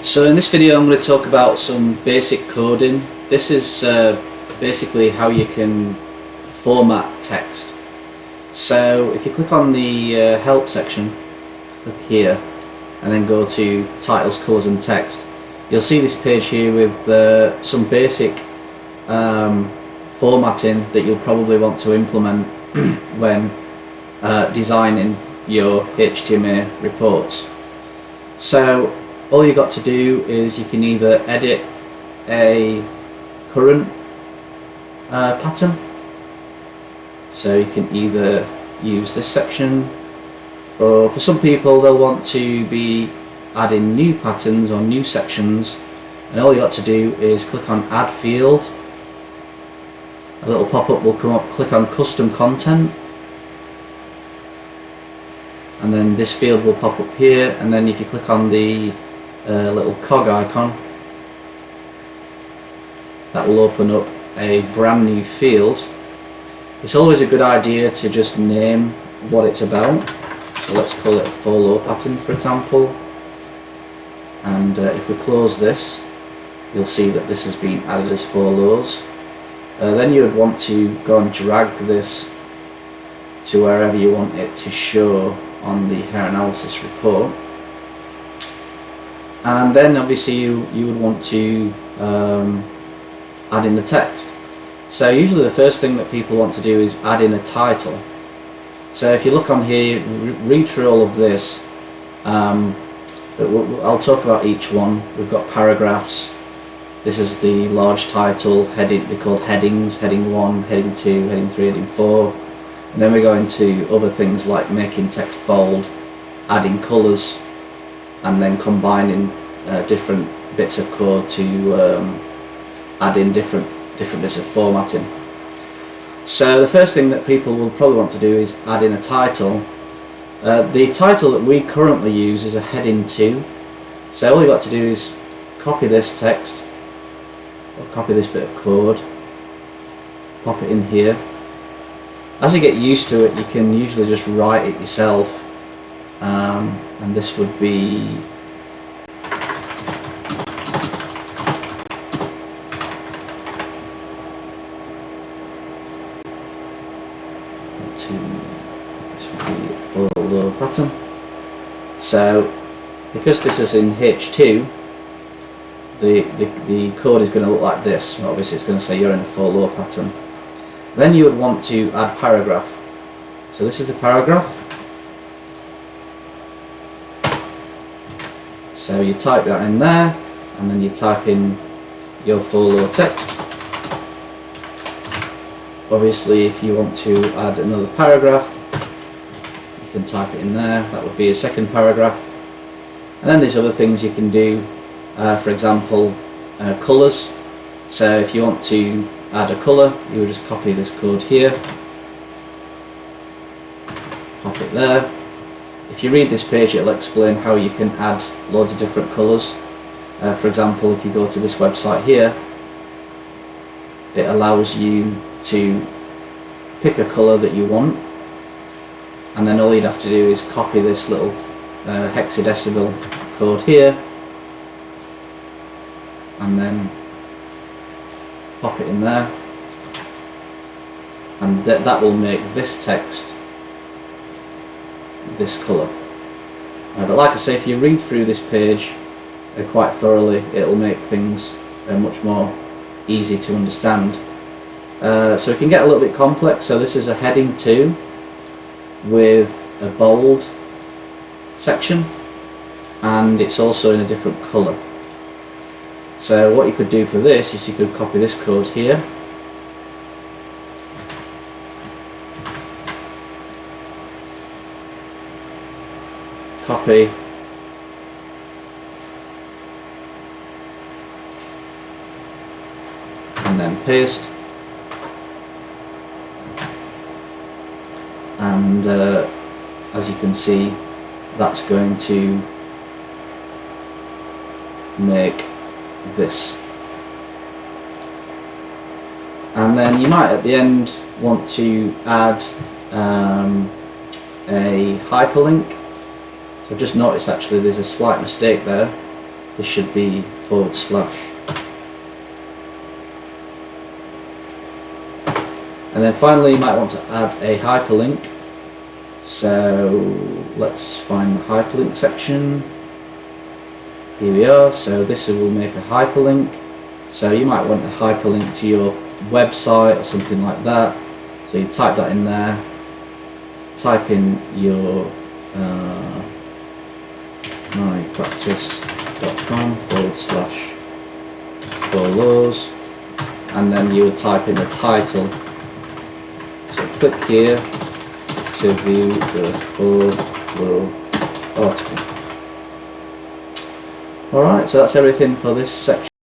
So in this video I'm going to talk about some basic coding. This is basically how you can format text. So if you click on the help section, click here and then go to titles, colours and text, you'll see this page here with some basic formatting that you'll probably want to implement when designing your HTML reports. So all you got to do is you can either edit a current pattern, so you can either use this section, or for some people they'll want to be adding new patterns or new sections, and all you got to do is click on add field. A little pop-up will come up, click on custom content, and then this field will pop up here, and then if you click on the little cog icon, that will open up a brand new field. It's always a good idea to just name what it's about, so let's call it a follow pattern for example, and if we close this you'll see that this has been added as follows. Then you would want to go and drag this to wherever you want it to show on the hair analysis report, and then obviously you would want to add in the text. So usually the first thing that people want to do is add in a title. So if you look on here, read through all of this, but I'll talk about each one. We've got paragraphs. This is the large title, heading, they're called headings, heading 1, heading 2, heading 3, heading 4. And then we go into other things like making text bold, adding colours, and then combining different bits of code to add in different bits of formatting. So the first thing that people will probably want to do is add in a title. The title that we currently use is a heading 2. So all you got to do is copy this text, or copy this bit of code, pop it in here. As you get used to it, you can usually just write it yourself, and this would be a follow pattern. So because this is in H2, the code is going to look like this. Obviously it's going to say you're in a follow pattern. Then you would want to add paragraph. So this is the paragraph. So you type that in there, and then you type in your follow text. Obviously if you want to add another paragraph, you can type it in there. That would be a second paragraph. And then there's other things you can do, for example colours. So if you want to add a colour, you will just copy this code here, pop it there. If you read this page, it'll explain how you can add loads of different colours. For example, if you go to this website here, it allows you to pick a colour that you want, and then all you'd have to do is copy this little hexadecimal code here, and then pop it in there, and that will make this text this colour. But like I say, if you read through this page quite thoroughly, it'll make things much more easy to understand. So it can get a little bit complex. So this is a heading 2 with a bold section, and it's also in a different colour. So what you could do for this is you could copy this code here, copy, and then paste, and as you can see, that's going to make this. And then you might at the end want to add a hyperlink. So I've just noticed actually there's a slight mistake there. this should be /. And then finally you might want to add a hyperlink. So let's find the hyperlink section. Here we are. So this will make a hyperlink. So you might want a hyperlink to your website or something like that. So you type that in there. Type in your mypractice.com/4laws, and then you would type in the title. So click here to view the full article. Alright, so that's everything for this section.